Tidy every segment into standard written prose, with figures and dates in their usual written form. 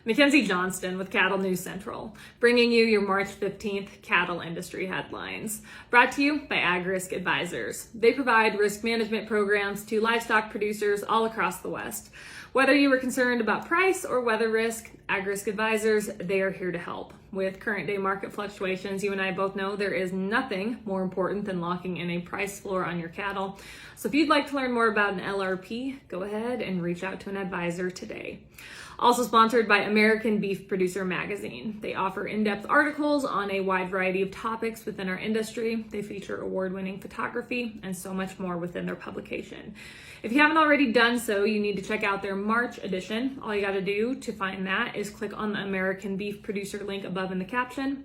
Mackenzie Johnston with Cattle News Central, bringing you your March 15th cattle industry headlines. Brought to you by AgRisk Advisors. They provide risk management programs to livestock producers all across the West. Whether you were concerned about price or weather risk, AgRisk Advisors, they are here to help. With current day market fluctuations, you and I both know there is nothing more important than locking in a price floor on your cattle. So if you'd like to learn more about an LRP, go ahead and reach out to an advisor today. Also sponsored by American Beef Producer Magazine. They offer in-depth articles on a wide variety of topics within our industry. They feature award-winning photography and so much more within their publication. If you haven't already done so, you need to check out their March edition. All you got to do to find that is click on the American Beef Producer link above in the caption.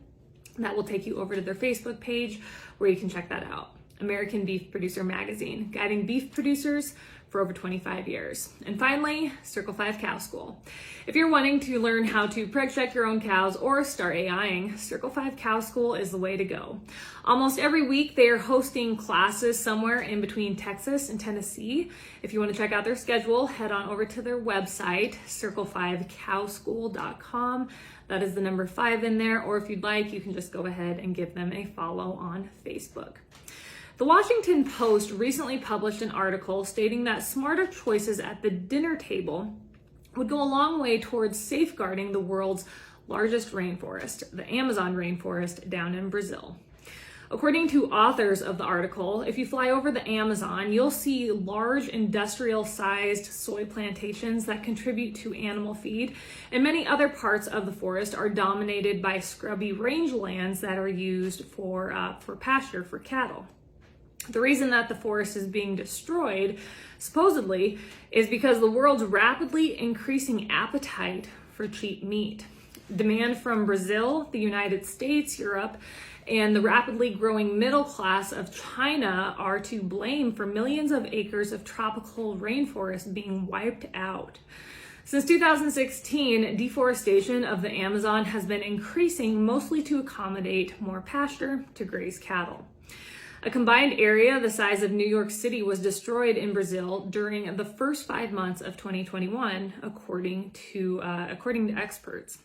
That will take you over to their Facebook page where you can check that out. American Beef Producer Magazine, guiding beef producers for over 25 years. And finally, Circle 5 Cow School. If you're wanting to learn how to preg check your own cows or start AIing, Circle 5 Cow School is the way to go. Almost every week, they are hosting classes somewhere in between Texas and Tennessee. If you want to check out their schedule, head on over to their website, circle5cowschool.com. That is the number 5 in there, or if you'd like, you can just go ahead and give them a follow on Facebook. The Washington Post recently published an article stating that smarter choices at the dinner table would go a long way towards safeguarding the world's largest rainforest, the Amazon rainforest down in Brazil. According to authors of the article, if you fly over the Amazon, you'll see large industrial-sized soy plantations that contribute to animal feed, and many other parts of the forest are dominated by scrubby rangelands that are used for pasture for cattle. The reason that the forest is being destroyed, supposedly, is because the world's rapidly increasing appetite for cheap meat. Demand from Brazil, the United States, Europe, and the rapidly growing middle class of China are to blame for millions of acres of tropical rainforest being wiped out. Since 2016, deforestation of the Amazon has been increasing, mostly to accommodate more pasture to graze cattle. A combined area the size of New York City was destroyed in Brazil during the first 5 months of 2021, according to experts.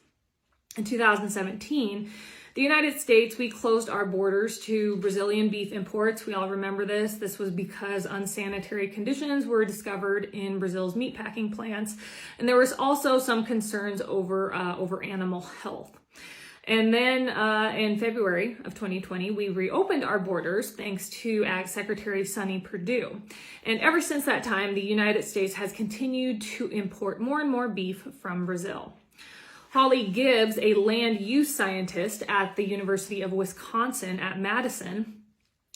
In 2017, the United States, we closed our borders to Brazilian beef imports. We all remember this. This was because unsanitary conditions were discovered in Brazil's meatpacking plants, and there was also some concerns over animal health. And then in February of 2020, we reopened our borders thanks to Ag Secretary Sonny Perdue. And ever since that time, the United States has continued to import more and more beef from Brazil. Holly Gibbs, a land use scientist at the University of Wisconsin at Madison,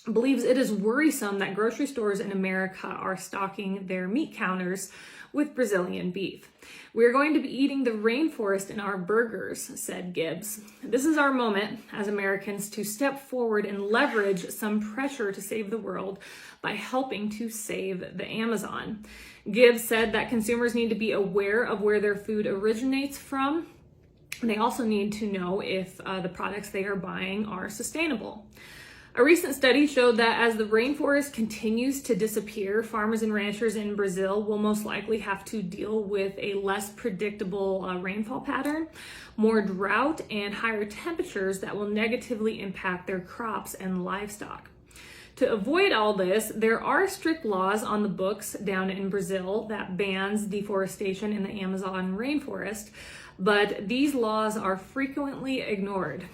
believes it is worrisome that grocery stores in America are stocking their meat counters with Brazilian beef. We're going to be eating the rainforest in our burgers, said Gibbs. This is our moment as Americans to step forward and leverage some pressure to save the world by helping to save the Amazon. Gibbs said that consumers need to be aware of where their food originates from. They also need to know if the products they are buying are sustainable. A recent study showed that as the rainforest continues to disappear, farmers and ranchers in Brazil will most likely have to deal with a less predictable rainfall pattern, more drought, and higher temperatures that will negatively impact their crops and livestock. To avoid all this, there are strict laws on the books down in Brazil that bans deforestation in the Amazon rainforest, but these laws are frequently ignored.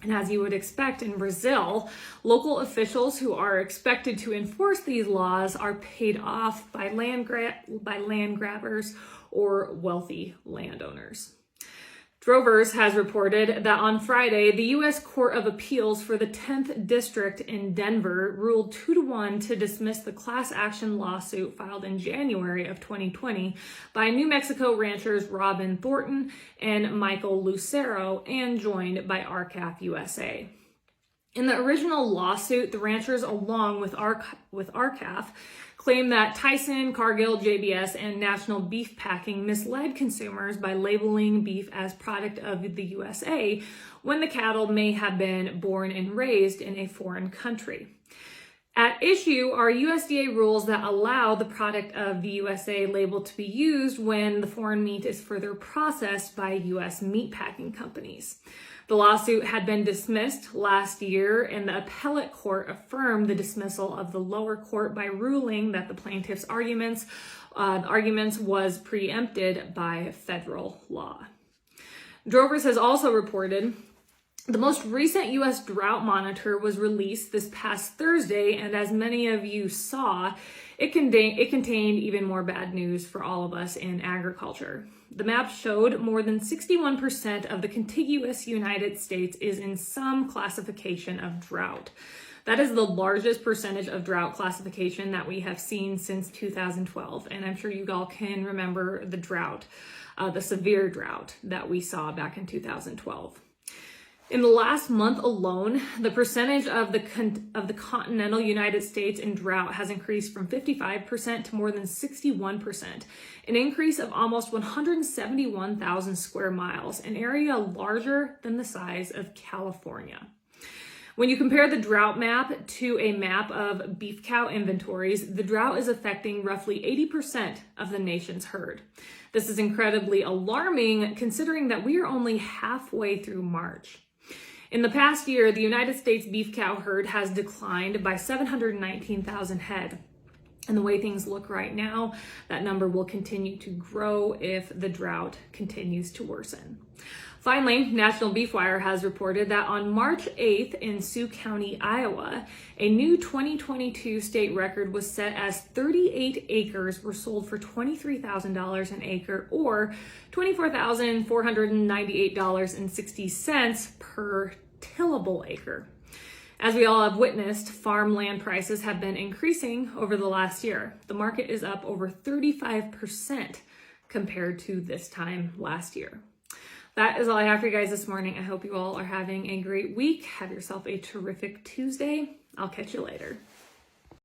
And as you would expect in Brazil, local officials who are expected to enforce these laws are paid off by land grabbers or wealthy landowners. Drovers has reported that on Friday, the U.S. Court of Appeals for the 10th District in Denver ruled 2-1 to dismiss the class action lawsuit filed in January of 2020 by New Mexico ranchers Robin Thornton and Michael Lucero, and joined by RCAF U.S.A. In the original lawsuit, the ranchers, along with RCAF, claim that Tyson, Cargill, JBS, and National Beef Packing misled consumers by labeling beef as product of the U.S.A. when the cattle may have been born and raised in a foreign country. At issue are USDA rules that allow the product of the U.S.A. label to be used when the foreign meat is further processed by U.S. meatpacking companies. The lawsuit had been dismissed last year, and the appellate court affirmed the dismissal of the lower court by ruling that the plaintiff's arguments was preempted by federal law. Drovers has also reported the most recent U.S. drought monitor was released this past Thursday, and as many of you saw, it contained even more bad news for all of us in agriculture. The map showed more than 61% of the contiguous United States is in some classification of drought. That is the largest percentage of drought classification that we have seen since 2012, and I'm sure you all can remember the drought, the severe drought that we saw back in 2012. In the last month alone, the percentage of the continental United States in drought has increased from 55% to more than 61%, an increase of almost 171,000 square miles, an area larger than the size of California. When you compare the drought map to a map of beef cow inventories, the drought is affecting roughly 80% of the nation's herd. This is incredibly alarming considering that we are only halfway through March. In the past year, the United States beef cow herd has declined by 719,000 head. And the way things look right now, that number will continue to grow if the drought continues to worsen. Finally, National Beef Wire has reported that on March 8th in Sioux County, Iowa, a new 2022 state record was set as 38 acres were sold for $23,000 an acre, or $24,498.60 per tillable acre. As we all have witnessed, farmland prices have been increasing over the last year. The market is up over 35% compared to this time last year. That is all I have for you guys this morning. I hope you all are having a great week. Have yourself a terrific Tuesday. I'll catch you later.